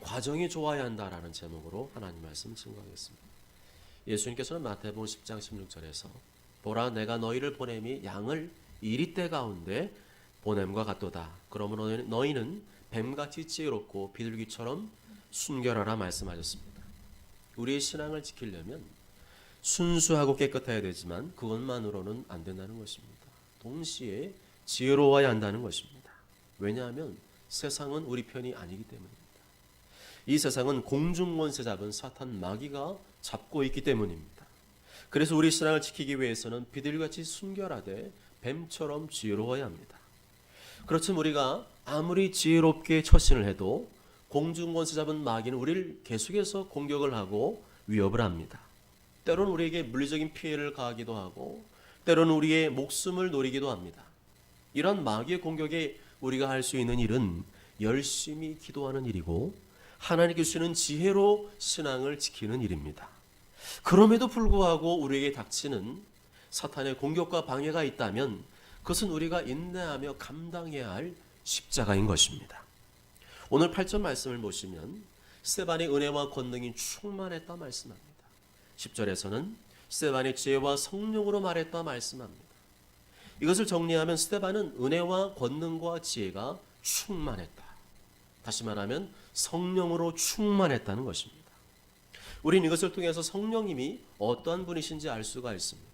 과정이 좋아야 한다라는 제목으로 하나님 말씀 증거하겠습니다. 예수님께서는 마태복음 10장 16절에서 보라 내가 너희를 보냄이 양을 이리떼 가운데 보냄과 같도다. 그러므로 너희는 뱀같이 지혜롭고 비둘기처럼 순결하라 말씀하셨습니다. 우리의 신앙을 지키려면 순수하고 깨끗해야 되지만 그것만으로는 안 된다는 것입니다. 동시에 지혜로워야 한다는 것입니다. 왜냐하면 세상은 우리 편이 아니기 때문입니다. 이 세상은 공중권세 잡은 사탄 마귀가 잡고 있기 때문입니다. 그래서 우리 신앙을 지키기 위해서는 비둘기같이 순결하되 뱀처럼 지혜로워야 합니다. 그렇지만 우리가 아무리 지혜롭게 처신을 해도 공중권세 잡은 마귀는 우리를 계속해서 공격을 하고 위협을 합니다. 때로는 우리에게 물리적인 피해를 가하기도 하고 때로는 우리의 목숨을 노리기도 합니다. 이런 마귀의 공격에 우리가 할 수 있는 일은 열심히 기도하는 일이고 하나님께 주시는 지혜로 신앙을 지키는 일입니다. 그럼에도 불구하고 우리에게 닥치는 사탄의 공격과 방해가 있다면 그것은 우리가 인내하며 감당해야 할 십자가인 것입니다. 오늘 8절 말씀을 보시면 스데반의 은혜와 권능이 충만했다 말씀합니다. 10절에서는 스데반의 지혜와 성령으로 말했다 말씀합니다. 이것을 정리하면 스데반은 은혜와 권능과 지혜가 충만했다. 다시 말하면 성령으로 충만했다는 것입니다. 우리는 이것을 통해서 성령님이 어떠한 분이신지 알 수가 있습니다.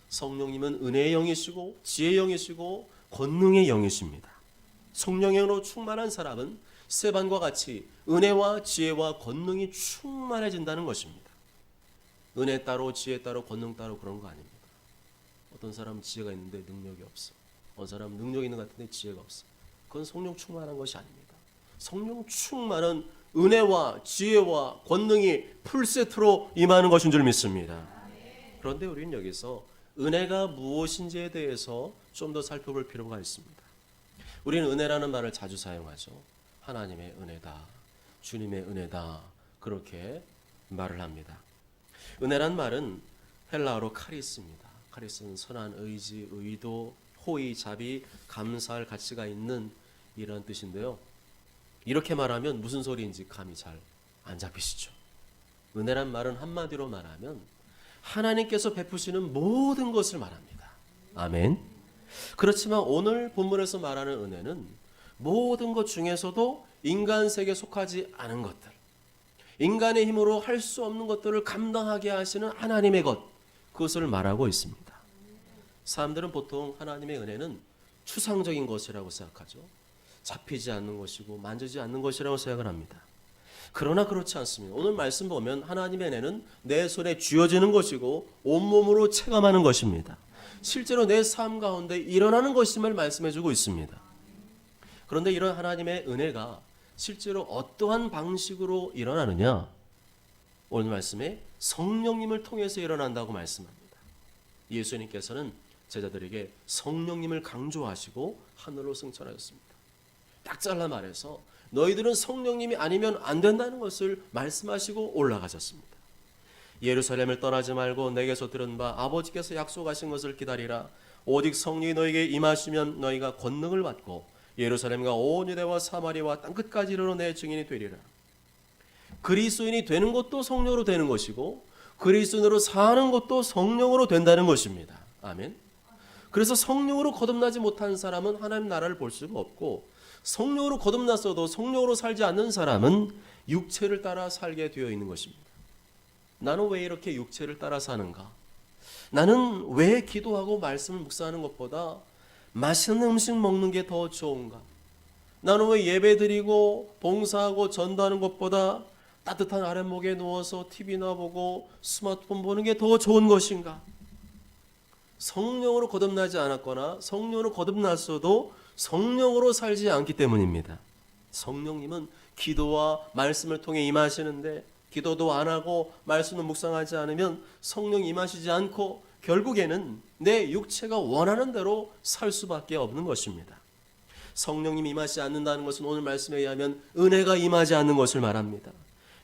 성령님은 은혜의 영이시고 지혜의 영이시고 권능의 영이십니다. 성령으로 충만한 사람은 스데반과 같이 은혜와 지혜와 권능이 충만해진다는 것입니다. 은혜 따로 지혜 따로 권능 따로 그런 거 아닙니다. 어떤 사람은 지혜가 있는데 능력이 없어. 어떤 사람은 능력이 있는 것 같은데 지혜가 없어. 그건 성령 충만한 것이 아닙니다. 성령 충만은 은혜와 지혜와 권능이 풀세트로 임하는 것인 줄 믿습니다. 그런데 우리는 여기서 은혜가 무엇인지에 대해서 좀 더 살펴볼 필요가 있습니다. 우리는 은혜라는 말을 자주 사용하죠. 하나님의 은혜다, 주님의 은혜다 그렇게 말을 합니다. 은혜란 말은 헬라어로 카리스입니다. 카리스는 선한 의지, 의도, 호의, 자비, 감사할 가치가 있는 이런 뜻인데요. 이렇게 말하면 무슨 소리인지 감이 잘 안 잡히시죠. 은혜란 말은 한마디로 말하면 하나님께서 베푸시는 모든 것을 말합니다. 아멘. 그렇지만 오늘 본문에서 말하는 은혜는 모든 것 중에서도 인간 세계에 속하지 않은 것들, 인간의 힘으로 할 수 없는 것들을 감당하게 하시는 하나님의 것, 그것을 말하고 있습니다. 사람들은 보통 하나님의 은혜는 추상적인 것이라고 생각하죠. 잡히지 않는 것이고 만지지 않는 것이라고 생각을 합니다. 그러나 그렇지 않습니다. 오늘 말씀 보면 하나님의 은혜는 내 손에 쥐어지는 것이고 온몸으로 체감하는 것입니다. 실제로 내 삶 가운데 일어나는 것임을 말씀해주고 있습니다. 그런데 이런 하나님의 은혜가 실제로 어떠한 방식으로 일어나느냐? 오늘 말씀에 성령님을 통해서 일어난다고 말씀합니다. 예수님께서는 제자들에게 성령님을 강조하시고 하늘로 승천하셨습니다. 딱 잘라 말해서 너희들은 성령님이 아니면 안 된다는 것을 말씀하시고 올라가셨습니다. 예루살렘을 떠나지 말고 내게서 들은 바 아버지께서 약속하신 것을 기다리라. 오직 성령이 너에게 임하시면 너희가 권능을 받고 예루살렘과 온 유대와 사마리아와 땅끝까지 이르러 내 증인이 되리라. 그리스도인이 되는 것도 성령으로 되는 것이고 그리스도인으로 사는 것도 성령으로 된다는 것입니다. 아멘. 그래서 성령으로 거듭나지 못한 사람은 하나님 나라를 볼 수가 없고 성령으로 거듭났어도 성령으로 살지 않는 사람은 육체를 따라 살게 되어 있는 것입니다. 나는 왜 이렇게 육체를 따라 사는가? 나는 왜 기도하고 말씀을 묵상하는 것보다 맛있는 음식 먹는 게 더 좋은가? 나는 왜 예배 드리고 봉사하고 전도하는 것보다 따뜻한 아랫목에 누워서 TV나 보고 스마트폰 보는 게 더 좋은 것인가? 성령으로 거듭나지 않았거나 성령으로 거듭났어도 성령으로 살지 않기 때문입니다. 성령님은 기도와 말씀을 통해 임하시는데 기도도 안 하고 말씀을 묵상하지 않으면 성령 임하시지 않고 결국에는 내 육체가 원하는 대로 살 수밖에 없는 것입니다. 성령님이 임하지 않는다는 것은 오늘 말씀에 의하면 은혜가 임하지 않는 것을 말합니다.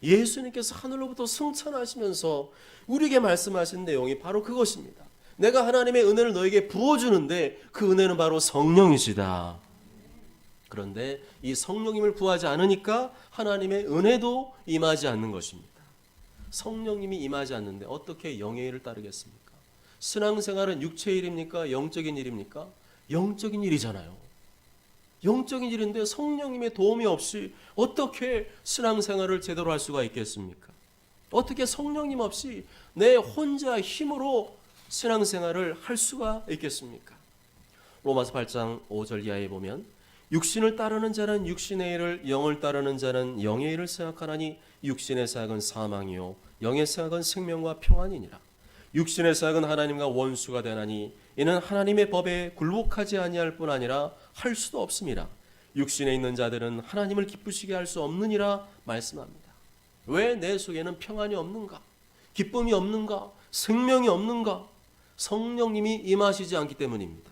예수님께서 하늘로부터 승천하시면서 우리에게 말씀하신 내용이 바로 그것입니다. 내가 하나님의 은혜를 너에게 부어주는데 그 은혜는 바로 성령이시다. 그런데 이 성령님을 구하지 않으니까 하나님의 은혜도 임하지 않는 것입니다. 성령님이 임하지 않는데 어떻게 영의 일을 따르겠습니까? 신앙생활은 육체의 일입니까? 영적인 일입니까? 영적인 일이잖아요. 영적인 일인데 성령님의 도움이 없이 어떻게 신앙생활을 제대로 할 수가 있겠습니까? 어떻게 성령님 없이 내 혼자 힘으로 신앙생활을 할 수가 있겠습니까? 로마서 8장 5절 이하에 보면 육신을 따르는 자는 육신의 일을, 영을 따르는 자는 영의 일을 생각하나니 육신의 생각은 사망이요 영의 생각은 생명과 평안이니라. 육신의 생각은 하나님과 원수가 되나니 이는 하나님의 법에 굴복하지 아니할 뿐 아니라 할 수도 없습니다. 육신에 있는 자들은 하나님을 기쁘시게 할 수 없느니라 말씀합니다. 왜 내 속에는 평안이 없는가? 기쁨이 없는가? 생명이 없는가? 성령님이 임하시지 않기 때문입니다.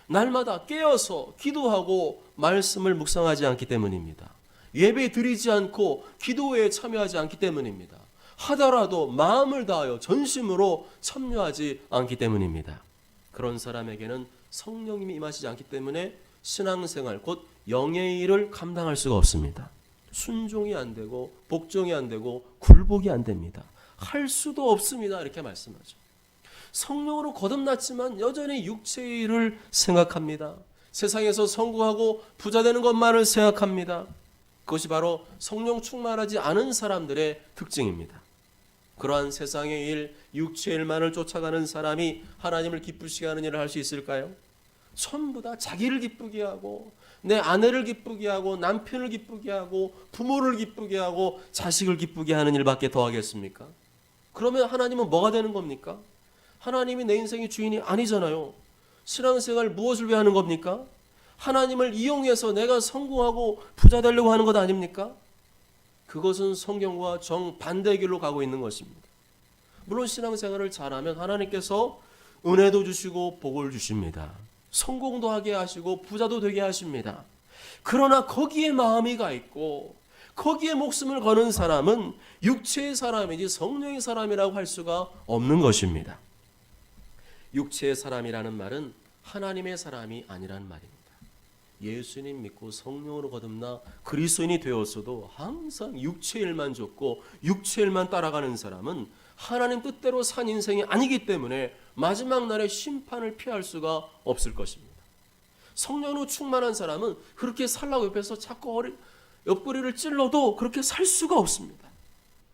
날마다 깨어서 기도하고 말씀을 묵상하지 않기 때문입니다. 예배 드리지 않고 기도에 참여하지 않기 때문입니다. 하더라도 마음을 다하여 전심으로 참여하지 않기 때문입니다. 그런 사람에게는 성령님이 임하시지 않기 때문에 신앙생활 곧 영의 일을 감당할 수가 없습니다. 순종이 안 되고 복종이 안 되고 굴복이 안 됩니다. 할 수도 없습니다. 이렇게 말씀하죠. 성령으로 거듭났지만 여전히 육체의 일을 생각합니다. 세상에서 성공하고 부자 되는 것만을 생각합니다. 그것이 바로 성령 충만하지 않은 사람들의 특징입니다. 그러한 세상의 일, 육체의 일만을 쫓아가는 사람이 하나님을 기쁘시게 하는 일을 할 수 있을까요? 전부 다 자기를 기쁘게 하고 내 아내를 기쁘게 하고 남편을 기쁘게 하고 부모를 기쁘게 하고 자식을 기쁘게 하는 일밖에 더 하겠습니까? 그러면 하나님은 뭐가 되는 겁니까? 하나님이 내 인생의 주인이 아니잖아요. 신앙생활 무엇을 위해 하는 겁니까? 하나님을 이용해서 내가 성공하고 부자 되려고 하는 것 아닙니까? 그것은 성경과 정반대의 길로 가고 있는 것입니다. 물론 신앙생활을 잘하면 하나님께서 은혜도 주시고 복을 주십니다. 성공도 하게 하시고 부자도 되게 하십니다. 그러나 거기에 마음이 가 있고 거기에 목숨을 거는 사람은 육체의 사람이지 성령의 사람이라고 할 수가 없는 것입니다. 육체의 사람이라는 말은 하나님의 사람이 아니라는 말입니다. 예수님 믿고 성령으로 거듭나 그리스도인이 되었어도 항상 육체의 일만 쫓고 육체의 일만 따라가는 사람은 하나님 뜻대로 산 인생이 아니기 때문에 마지막 날의 심판을 피할 수가 없을 것입니다. 성령으로 충만한 사람은 그렇게 살라고 옆에서 자꾸 옆구리를 찔러도 그렇게 살 수가 없습니다.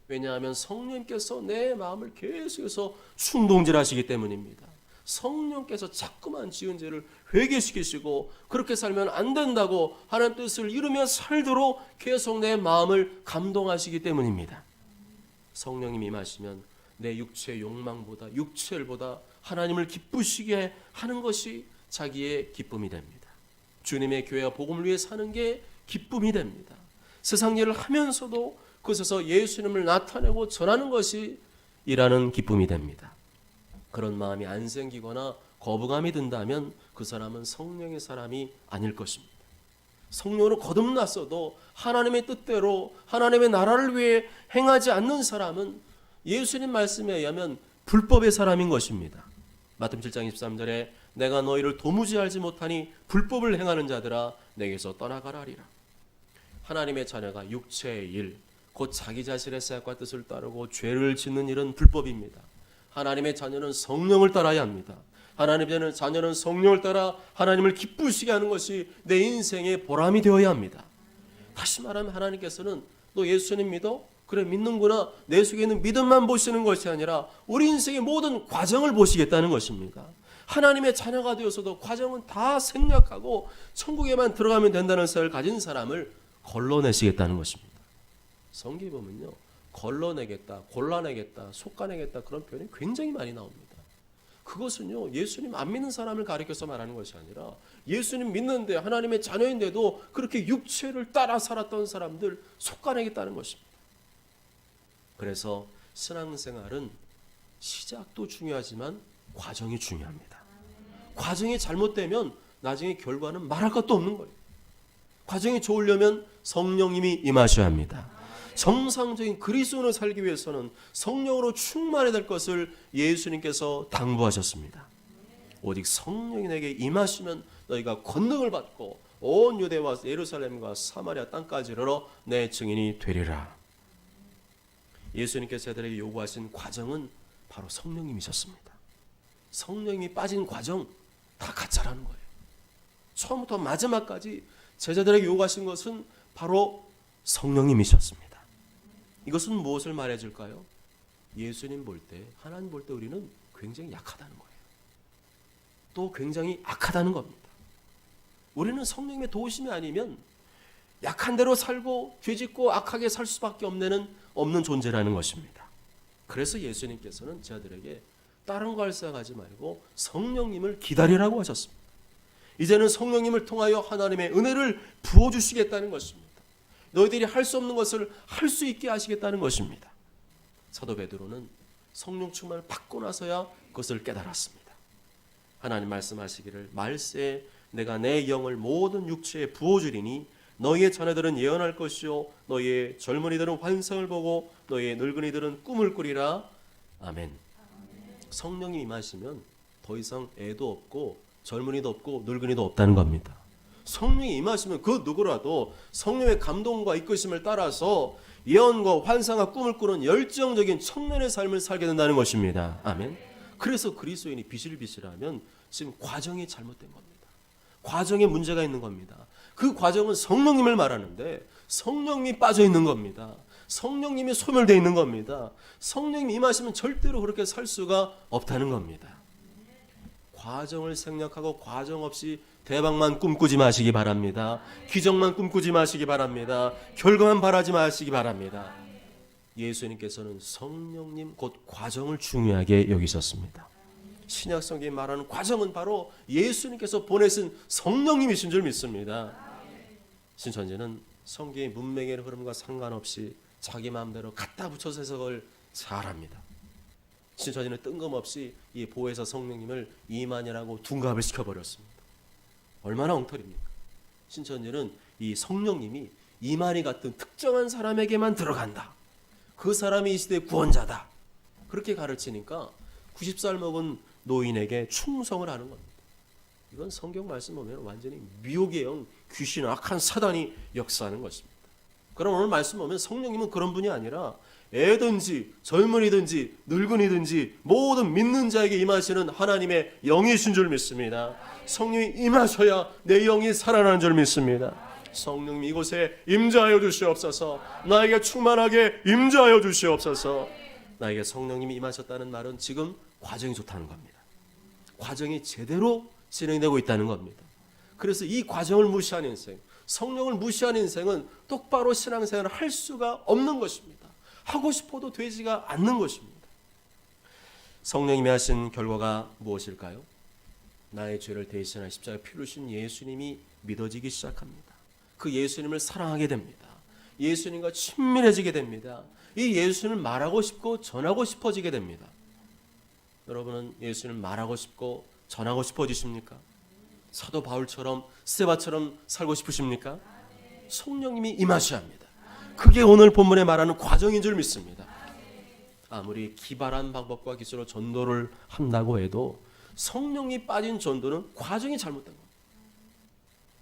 왜냐하면 성령님께서 내 마음을 계속해서 충동질하시기 때문입니다. 성령께서 자꾸만 지은 죄를 회개시키시고 그렇게 살면 안 된다고 하나님 뜻을 이루며 살도록 계속 내 마음을 감동하시기 때문입니다. 성령님이 임하시면 내 육체의 욕망보다 육체일보다 하나님을 기쁘시게 하는 것이 자기의 기쁨이 됩니다. 주님의 교회와 복음을 위해 사는 게 기쁨이 됩니다. 세상 일을 하면서도 그곳에서 예수님을 나타내고 전하는 것이 일하는 기쁨이 됩니다. 그런 마음이 안 생기거나 거부감이 든다면 그 사람은 성령의 사람이 아닐 것입니다. 성령으로 거듭났어도 하나님의 뜻대로 하나님의 나라를 위해 행하지 않는 사람은 예수님 말씀에 의하면 불법의 사람인 것입니다. 마태복음 7장 23절에 내가 너희를 도무지 알지 못하니 불법을 행하는 자들아 내게서 떠나가라 하리라. 하나님의 자녀가 육체의 일, 곧 자기 자신의 생각과 뜻을 따르고 죄를 짓는 일은 불법입니다. 하나님의 자녀는 성령을 따라야 합니다. 하나님의 자녀는 성령을 따라 하나님을 기쁘시게 하는 것이 내 인생의 보람이 되어야 합니다. 다시 말하면 하나님께서는 너 예수님 믿어? 그래 믿는구나. 내 속에 있는 믿음만 보시는 것이 아니라 우리 인생의 모든 과정을 보시겠다는 것입니다. 하나님의 자녀가 되어서도 과정은 다 생략하고 천국에만 들어가면 된다는 생각을 가진 사람을 걸러내시겠다는 것입니다. 성경에 보면요, 걸러내겠다, 골라내겠다, 솎아내겠다 그런 표현이 굉장히 많이 나옵니다. 그것은요, 예수님 안 믿는 사람을 가리켜서 말하는 것이 아니라 예수님 믿는데 하나님의 자녀인데도 그렇게 육체를 따라 살았던 사람들 솎아내겠다는 것입니다. 그래서 신앙생활은 시작도 중요하지만 과정이 중요합니다. 과정이 잘못되면 나중에 결과는 말할 것도 없는 거예요. 과정이 좋으려면 성령님이 임하셔야 합니다. 정상적인 그리스도인으로 살기 위해서는 성령으로 충만해야 될 것을 예수님께서 당부하셨습니다. 오직 성령이 내게 임하시면 너희가 권능을 받고 온 유대와 예루살렘과 사마리아 땅까지 이르러 내 증인이 되리라. 예수님께서 저들에게 요구하신 과정은 바로 성령님이셨습니다. 성령님이 빠진 과정 다 가짜라는 거예요. 처음부터 마지막까지 제자들에게 요구하신 것은 바로 성령님이셨습니다. 이것은 무엇을 말해줄까요? 예수님 볼 때, 하나님 볼 때 우리는 굉장히 약하다는 거예요. 또 굉장히 악하다는 겁니다. 우리는 성령님의 도우심이 아니면 약한 대로 살고 죄짓고 악하게 살 수밖에 없는 존재라는 것입니다. 그래서 예수님께서는 제자들에게 다른 걸 생각하지 말고 성령님을 기다리라고 하셨습니다. 이제는 성령님을 통하여 하나님의 은혜를 부어주시겠다는 것입니다. 너희들이 할 수 없는 것을 할 수 있게 하시겠다는 것입니다. 사도 베드로는 성령 충만을 받고 나서야 그것을 깨달았습니다. 하나님 말씀하시기를 말세에 내가 내 영을 모든 육체에 부어주리니 너희의 자녀들은 예언할 것이요 너희의 젊은이들은 환상을 보고 너희의 늙은이들은 꿈을 꾸리라. 아멘. 성령이 임하시면 더 이상 애도 없고 젊은이도 없고 늙은이도 없다는 겁니다. 성령이 임하시면 그 누구라도 성령의 감동과 이끄심을 따라서 예언과 환상과 꿈을 꾸는 열정적인 청년의 삶을 살게 된다는 것입니다. 아멘. 그래서 그리스도인이 비실비실하면 지금 과정이 잘못된 겁니다. 과정에 문제가 있는 겁니다. 그 과정은 성령님을 말하는데 성령님이 빠져 있는 겁니다. 성령님이 소멸되어 있는 겁니다. 성령님이 임하시면 절대로 그렇게 살 수가 없다는 겁니다. 과정을 생략하고 과정 없이 대박만 꿈꾸지 마시기 바랍니다. 기적만 꿈꾸지 마시기 바랍니다. 결과만 바라지 마시기 바랍니다. 예수님께서는 성령님 곧 과정을 중요하게 여기셨습니다. 신약 성경이 말하는 과정은 바로 예수님께서 보내신 성령님이신 줄 믿습니다. 신천지는 성경의 문맥의 흐름과 상관없이 자기 마음대로 갖다 붙여서 해석을 잘합니다. 신천지는 뜬금없이 이 보혜사 성령님을 이만희라고 둔갑을 시켜버렸습니다. 얼마나 엉터리입니까? 신천지는 이 성령님이 이만희 같은 특정한 사람에게만 들어간다. 그 사람이 이 시대의 구원자다. 그렇게 가르치니까 90살 먹은 노인에게 충성을 하는 겁니다. 이건 성경 말씀 보면 완전히 미혹의 영, 귀신, 악한 사단이 역사하는 것입니다. 그럼 오늘 말씀 보면 성령님은 그런 분이 아니라 애든지 젊은이든지 늙은이든지 모든 믿는 자에게 임하시는 하나님의 영이신 줄 믿습니다. 성령이 임하셔야 내 영이 살아나는 줄 믿습니다. 성령님 이곳에 임재하여 주시옵소서. 나에게 충만하게 임재하여 주시옵소서. 나에게 성령님이 임하셨다는 말은 지금 과정이 좋다는 겁니다. 과정이 제대로 진행되고 있다는 겁니다. 그래서 이 과정을 무시한 인생, 성령을 무시한 인생은 똑바로 신앙생활을 할 수가 없는 것입니다. 하고 싶어도 되지가 않는 것입니다. 성령님이 하신 결과가 무엇일까요? 나의 죄를 대신할 십자가에 피를 주신 예수님이 믿어지기 시작합니다. 그 예수님을 사랑하게 됩니다. 예수님과 친밀해지게 됩니다. 이 예수님을 말하고 싶고 전하고 싶어지게 됩니다. 여러분은 예수님을 말하고 싶고 전하고 싶어지십니까? 사도 바울처럼 스데반처럼 살고 싶으십니까? 성령님이 임하셔야 합니다. 그게 오늘 본문에 말하는 과정인 줄 믿습니다. 아무리 기발한 방법과 기술로 전도를 한다고 해도 성령이 빠진 전도는 과정이 잘못된 겁니다.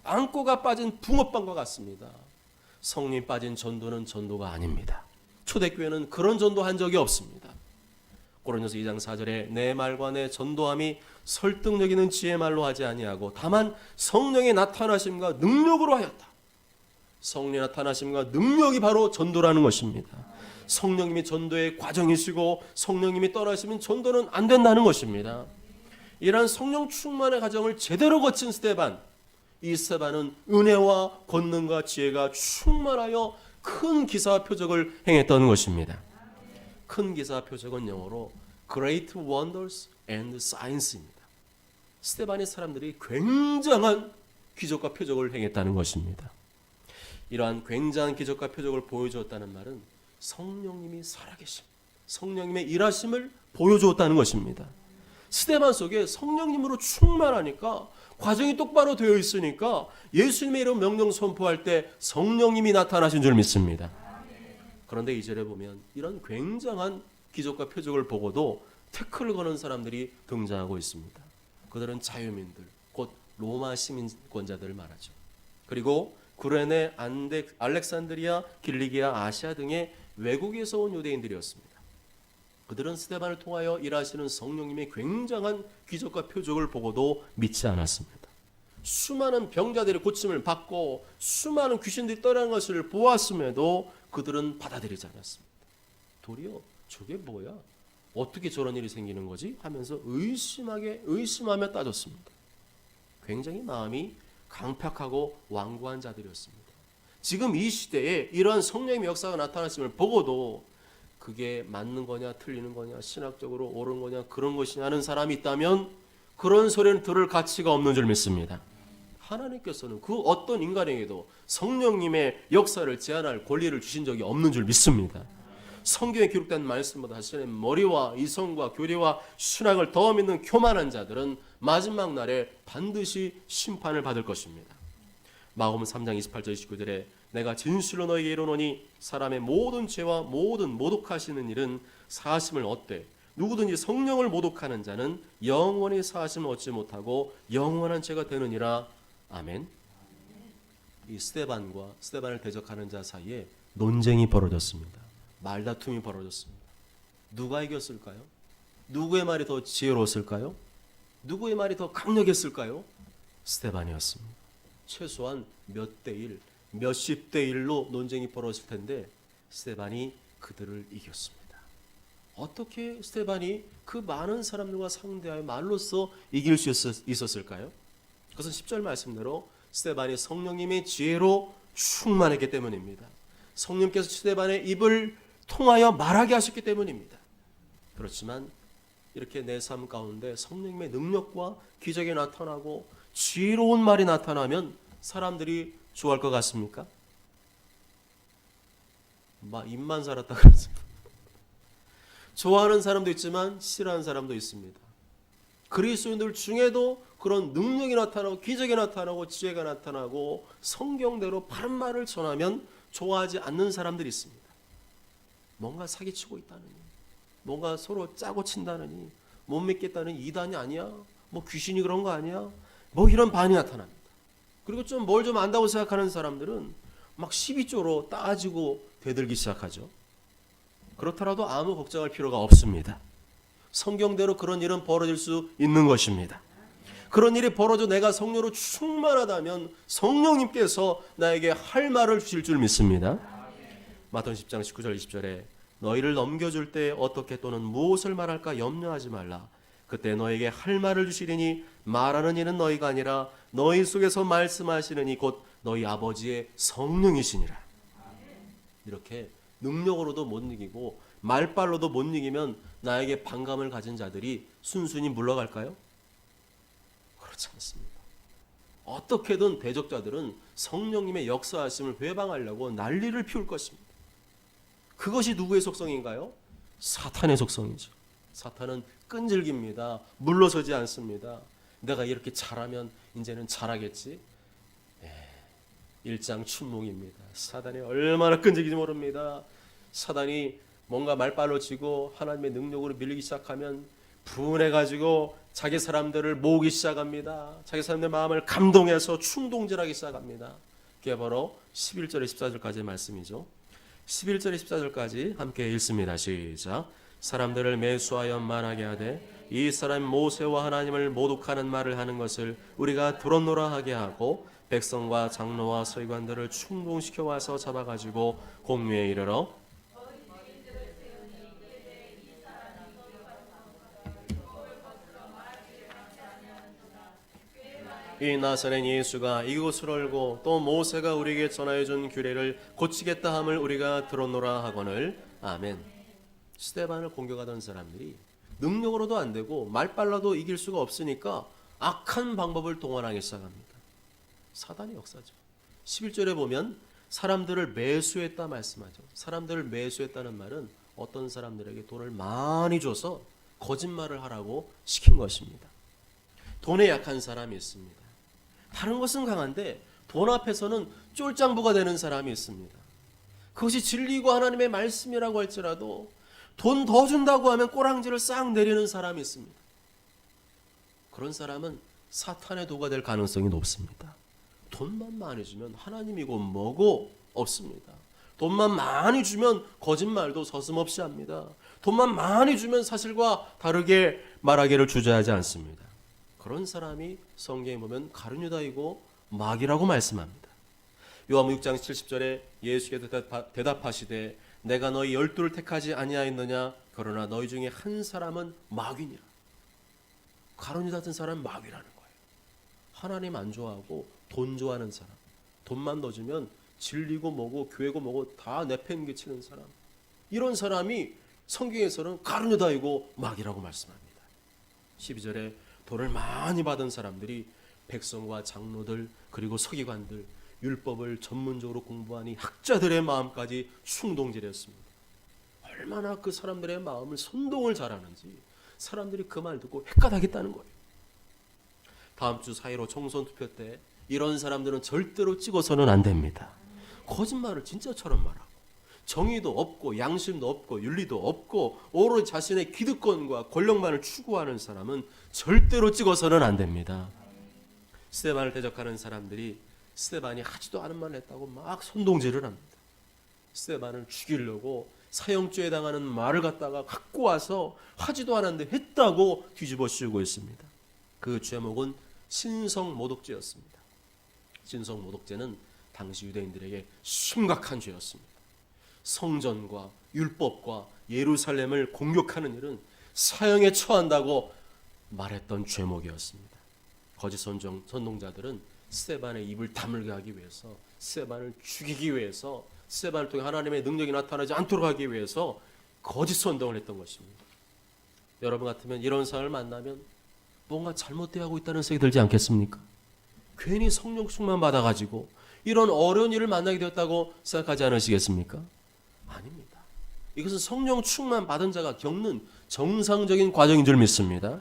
안고가 빠진 붕어빵과 같습니다. 성령이 빠진 전도는 전도가 아닙니다. 초대교회는 그런 전도한 적이 없습니다. 고린도서 2장 4절에 내 말과 내 전도함이 설득력 있는 지혜 말로 하지 아니하고 다만 성령의 나타나심과 능력으로 하였다. 성령의 나타나심과 능력이 바로 전도라는 것입니다. 성령님이 전도의 과정이시고 성령님이 떠나시면 전도는 안 된다는 것입니다. 이러한 성령 충만의 과정을 제대로 거친 스데반, 이 스데반은 은혜와 권능과 지혜가 충만하여 큰 기사와 표적을 행했던 것입니다. 큰 기사와 표적은 영어로 Great Wonders and Signs입니다. 스데반의 사람들이 굉장한 기적과 표적을 행했다는 것입니다. 이러한 굉장한 기적과 표적을 보여주었다는 말은 성령님이 살아계심, 성령님의 일하심을 보여주었다는 것입니다. 스데반 속에 성령님으로 충만하니까 과정이 똑바로 되어 있으니까 예수님의 이름 명령 선포할 때 성령님이 나타나신 줄 믿습니다. 그런데 2절에 보면 이런 굉장한 기적과 표적을 보고도 태클을 거는 사람들이 등장하고 있습니다. 그들은 자유민들, 곧 로마 시민권자들을 말하죠. 그리고 구레네, 알렉산드리아, 길리기아, 아시아 등의 외국에서 온 유대인들이었습니다. 그들은 스데반을 통하여 일하시는 성령님의 굉장한 기적과 표적을 보고도 믿지 않았습니다. 수많은 병자들의 고침을 받고 수많은 귀신들이 떠나는 것을 보았음에도 그들은 받아들이지 않았습니다. 도리어 저게 뭐야? 어떻게 저런 일이 생기는 거지? 하면서 의심하며 따졌습니다. 굉장히 마음이 강팍하고 완고한 자들이었습니다. 지금 이 시대에 이러한 성령의 역사가 나타났음을 보고도 그게 맞는 거냐 틀리는 거냐 신학적으로 옳은 거냐 그런 것이냐 하는 사람이 있다면 그런 소리는 들을 가치가 없는 줄 믿습니다. 하나님께서는 그 어떤 인간에게도 성령님의 역사를 제한할 권리를 주신 적이 없는 줄 믿습니다. 성경에 기록된 말씀보다 자신의 머리와 이성과 교리와 신학을 더 믿는 교만한 자들은 마지막 날에 반드시 심판을 받을 것입니다. 마가복음 3장 28절 29절에 내가 진실로 너희에게 이르노니 사람의 모든 죄와 모든 모독하시는 일은 사하심을 얻되 누구든지 성령을 모독하는 자는 영원히 사하심을 얻지 못하고 영원한 죄가 되느니라. 아멘. 이 스데반을 대적하는 자 사이에 논쟁이 벌어졌습니다. 말다툼이 벌어졌습니다. 누가 이겼을까요? 누구의 말이 더 지혜로웠을까요? 누구의 말이 더 강력했을까요? 스데반이었습니다. 최소한 몇 대 1, 몇십 대 1로 논쟁이 벌어질 텐데 스데반이 그들을 이겼습니다. 어떻게 스데반이 그 많은 사람들과 상대하여 말로써 이길 수 있었을까요? 그것은 10절 말씀대로 스데반이 성령님의 지혜로 충만했기 때문입니다. 성령님께서 스데반의 입을 통하여 말하게 하셨기 때문입니다. 그렇지만 이렇게 내 삶 가운데 성령님의 능력과 기적이 나타나고 지혜로운 말이 나타나면 사람들이 좋아할 것 같습니까? 입만 살았다 그랬습니다. 좋아하는 사람도 있지만 싫어하는 사람도 있습니다. 그리스도인들 중에도 그런 능력이 나타나고 기적이 나타나고 지혜가 나타나고 성경대로 바른 말을 전하면 좋아하지 않는 사람들이 있습니다. 뭔가 사기치고 있다느니, 뭔가 서로 짜고 친다느니, 못 믿겠다는 이단이 아니야? 귀신이 그런 거 아니야? 이런 반이 나타납니다. 그리고 좀 뭘 좀 안다고 생각하는 사람들은 막 시비조로 따지고 대들기 시작하죠. 그렇더라도 아무 걱정할 필요가 없습니다. 성경대로 그런 일은 벌어질 수 있는 것입니다. 그런 일이 벌어져 내가 성령으로 충만하다면 성령님께서 나에게 할 말을 주실 줄 믿습니다. 마태복음 10장 19절 20절에 너희를 넘겨줄 때 어떻게 또는 무엇을 말할까 염려하지 말라. 그때 너에게 할 말을 주시리니 말하는 이는 너희가 아니라 너희 속에서 말씀하시는 이 곧 너희 아버지의 성령이시니라. 이렇게 능력으로도 못 이기고 말빨로도 못 이기면 나에게 반감을 가진 자들이 순순히 물러갈까요? 그렇지 않습니다. 어떻게든 대적자들은 성령님의 역사하심을 회방하려고 난리를 피울 것입니다. 그것이 누구의 속성인가요? 사탄의 속성이죠. 사탄은 끈질깁니다. 물러서지 않습니다. 내가 이렇게 잘하면 이제는 잘하겠지. 일장춘몽입니다. 사단이 얼마나 끈질긴지 모릅니다. 사단이 뭔가 말빨로 치고 하나님의 능력으로 밀리기 시작하면 분해가지고 자기 사람들을 모으기 시작합니다. 자기 사람들의 마음을 감동해서 충동질하기 시작합니다. 그게 바로 11절에 14절까지의 말씀이죠. 11절에 14절까지 함께 읽습니다. 시작. 사람들을 매수하여 만하게 하되 이 사람 모세와 하나님을 모독하는 말을 하는 것을 우리가 들었노라 하게 하고 백성과 장로와 서기관들을 충동시켜 와서 잡아가지고 공회에 이르러 이 나사렛 예수가 이곳을 알고 또 모세가 우리에게 전하여 준 규례를 고치겠다 함을 우리가 들었노라 하거늘. 아멘. 스데반을 공격하던 사람들이 능력으로도 안 되고 말빨라도 이길 수가 없으니까 악한 방법을 동원하기 시작합니다. 사단의 역사죠. 11절에 보면 사람들을 매수했다 말씀하죠. 사람들을 매수했다는 말은 어떤 사람들에게 돈을 많이 줘서 거짓말을 하라고 시킨 것입니다. 돈에 약한 사람이 있습니다. 다른 것은 강한데 돈 앞에서는 쫄장부가 되는 사람이 있습니다. 그것이 진리고 하나님의 말씀이라고 할지라도 돈 더 준다고 하면 꼬랑지를 싹 내리는 사람이 있습니다. 그런 사람은 사탄의 도가 될 가능성이 높습니다. 돈만 많이 주면 하나님이고 뭐고 없습니다. 돈만 많이 주면 거짓말도 서슴없이 합니다. 돈만 많이 주면 사실과 다르게 말하기를 주저하지 않습니다. 그런 사람이 성경에 보면 가룟유다이고 마귀라고 말씀합니다. 요한복음 6장 70절에 예수께서 대답하시되 내가 너희 12를 택하지 아니하였느냐 그러나 너희 중에 한 사람은 마귀니라. 가룟유다 같은 사람은 마귀라는 거예요. 하나님 안 좋아하고 돈 좋아하는 사람, 돈만 넣어주면 진리고 뭐고 교회고 뭐고 다 내팽개치는 사람, 이런 사람이 성경에서는 가룟유다이고 마귀라고 말씀합니다. 12절에 돈을 많이 받은 사람들이 백성과 장로들 그리고 서기관들 율법을 전문적으로 공부하니 학자들의 마음까지 충동질했습니다. 얼마나 그 사람들의 마음을 선동을 잘하는지 사람들이 그 말 듣고 헷갈하겠다는 거예요. 다음 주 4.15 총선 투표 때 이런 사람들은 절대로 찍어서는 안 됩니다. 거짓말을 진짜처럼 말하고 정의도 없고 양심도 없고 윤리도 없고 오로지 자신의 기득권과 권력만을 추구하는 사람은 절대로 찍어서는 안 됩니다. 스데반을 대적하는 사람들이 스데반이 하지도 않은 말을 했다고 막 선동질을 합니다. 스데반을 죽이려고 사형죄에 당하는 말을 갖다가 갖고 와서 하지도 않았는데 했다고 뒤집어 씌우고 있습니다. 그 제목은 신성모독죄였습니다. 신성모독죄는 당시 유대인들에게 심각한 죄였습니다. 성전과 율법과 예루살렘을 공격하는 일은 사형에 처한다고 말했던 죄목이었습니다. 거짓 선동자들은 스데반의 입을 다물게 하기 위해서, 스데반을 죽이기 위해서, 스데반을 통해 하나님의 능력이 나타나지 않도록 하기 위해서 거짓 선동을 했던 것입니다. 여러분 같으면 이런 사람을 만나면 뭔가 잘못되어 있다는 생각이 들지 않겠습니까? 괜히 성령 충만 받아가지고 이런 어려운 일을 만나게 되었다고 생각하지 않으시겠습니까? 아닙니다. 이것은 성령 충만 받은 자가 겪는 정상적인 과정인 줄 믿습니다.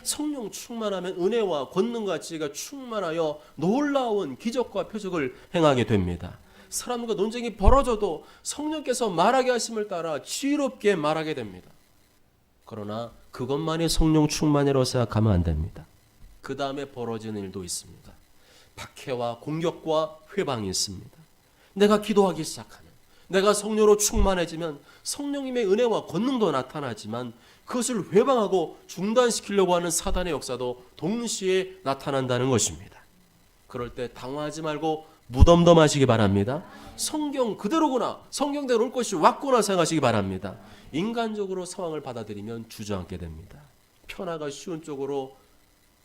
성령 충만하면 은혜와 권능과 지혜가 충만하여 놀라운 기적과 표적을 행하게 됩니다. 사람과 논쟁이 벌어져도 성령께서 말하게 하심을 따라 지혜롭게 말하게 됩니다. 그러나 그것만이 성령 충만이라고 생각하면 안 됩니다. 그 다음에 벌어지는 일도 있습니다. 박해와 공격과 회방이 있습니다. 내가 기도하기 시작하면, 내가 성령으로 충만해지면 성령님의 은혜와 권능도 나타나지만 그것을 회방하고 중단시키려고 하는 사단의 역사도 동시에 나타난다는 것입니다. 그럴 때 당황하지 말고 무덤덤하시기 바랍니다. 성경 그대로구나, 성경대로 올 것이 왔구나 생각하시기 바랍니다. 인간적으로 상황을 받아들이면 주저앉게 됩니다. 편하가 쉬운 쪽으로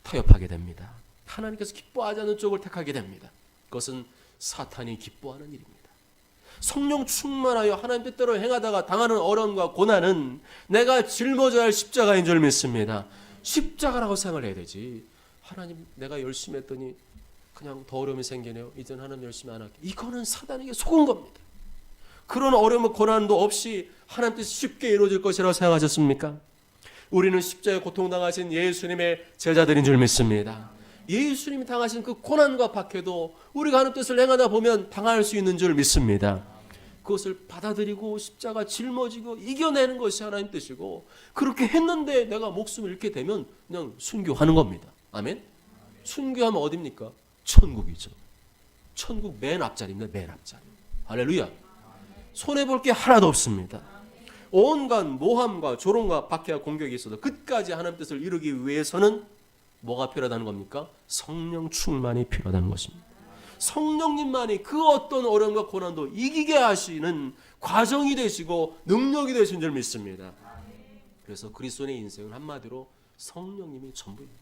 타협하게 됩니다. 하나님께서 기뻐하지 않는 쪽을 택하게 됩니다. 그것은 사탄이 기뻐하는 일입니다. 성령 충만하여 하나님 뜻대로 행하다가 당하는 어려움과 고난은 내가 짊어져야 할 십자가인 줄 믿습니다. 십자가라고 생각을 해야 되지, 하나님 내가 열심히 했더니 그냥 더 어려움이 생기네요, 이제는 하나님 열심히 안 할게, 이거는 사단에게 속은 겁니다. 그런 어려움과 고난도 없이 하나님 뜻이 쉽게 이루어질 것이라고 생각하셨습니까? 우리는 십자가에 고통당하신 예수님의 제자들인 줄 믿습니다. 예수님이 당하신 그 고난과 박해도 우리가 하나님 뜻을 행하다 보면 당할 수 있는 줄 믿습니다. 그것을 받아들이고 십자가 짊어지고 이겨내는 것이 하나님 뜻이고, 그렇게 했는데 내가 목숨을 잃게 되면 그냥 순교하는 겁니다. 아멘? 순교하면 어디입니까? 천국이죠. 천국 맨 앞자리입니다. 맨 앞자리. 할렐루야. 손해볼 게 하나도 없습니다. 온갖 모함과 조롱과 박해와 공격이 있어도 끝까지 하나님 뜻을 이루기 위해서는 뭐가 필요하다는 겁니까? 성령 충만이 필요하다는 것입니다. 성령님만이 그 어떤 어려움과 고난도 이기게 하시는 과정이 되시고 능력이 되신 줄 믿습니다. 그래서 그리스도인의 인생은 한마디로 성령님이 전부입니다.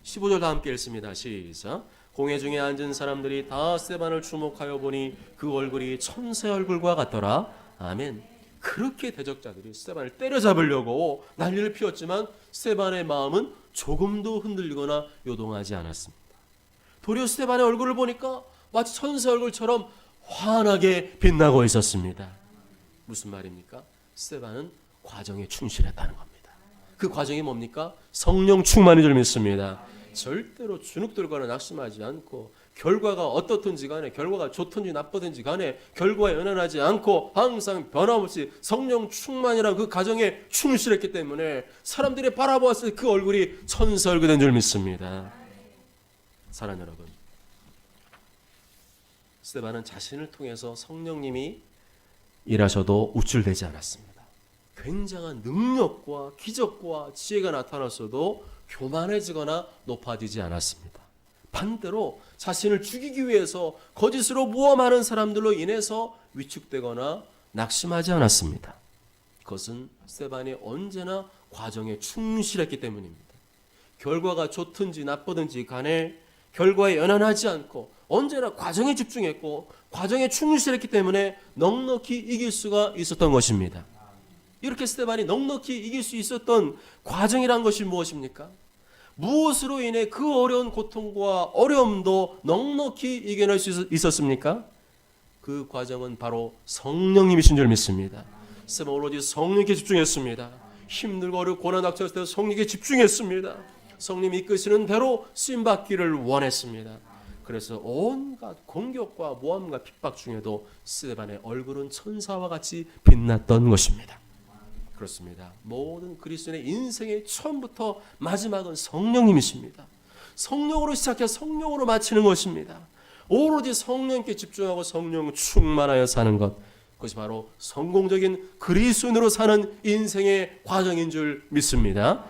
15절 다 함께 읽습니다. 시작. 공회 중에 앉은 사람들이 다 스데반을 주목하여 보니 그 얼굴이 천사의 얼굴과 같더라. 아멘. 그렇게 대적자들이 스데반을 때려잡으려고 난리를 피웠지만 스데반의 마음은 조금도 흔들리거나 요동하지 않았습니다. 도리어 스데반의 얼굴을 보니까 마치 천사의 얼굴처럼 환하게 빛나고 있었습니다. 무슨 말입니까? 스데반은 과정에 충실했다는 겁니다. 그 과정이 뭡니까? 성령 충만인 줄 믿습니다. 절대로 주눅들거나 낙심하지 않고, 결과가 어떻든지 간에, 결과가 좋든지 나쁘든지 간에 결과에 연연하지 않고 항상 변함없이 성령 충만이라는 그 과정에 충실했기 때문에 사람들이 바라보았을 때 그 얼굴이 천사 얼굴 된 줄 믿습니다. 사랑하는 여러분, 스데반은 자신을 통해서 성령님이 일하셔도 우쭐대지 않았습니다. 굉장한 능력과 기적과 지혜가 나타났어도 교만해지거나 높아지지 않았습니다. 반대로 자신을 죽이기 위해서 거짓으로 모함하는 사람들로 인해서 위축되거나 낙심하지 않았습니다. 그것은 스데반이 언제나 과정에 충실했기 때문입니다. 결과가 좋든지 나쁘든지 간에 결과에 연연하지 않고 언제나 과정에 집중했고 과정에 충실했기 때문에 넉넉히 이길 수가 있었던 것입니다. 이렇게 스데반이 넉넉히 이길 수 있었던 과정이란 것이 무엇입니까? 무엇으로 인해 그 어려운 고통과 어려움도 넉넉히 이겨낼 수 있었습니까? 그 과정은 바로 성령님이신 줄 믿습니다. 스데반 오로지 성령께 집중했습니다. 힘들고 어렵고 고난 닥쳤을 때 성령께 집중했습니다. 성령이 이끄시는 대로 쓰임받기를 원했습니다. 그래서 온갖 공격과 모함과 핍박 중에도 스데반의 얼굴은 천사와 같이 빛났던 것입니다. 그렇습니다. 모든 그리스도인의 인생의 처음부터 마지막은 성령님이십니다. 성령으로 시작해서 성령으로 마치는 것입니다. 오로지 성령께 집중하고 성령 충만하여 사는 것, 그것이 바로 성공적인 그리스도인으로 사는 인생의 과정인 줄 믿습니다.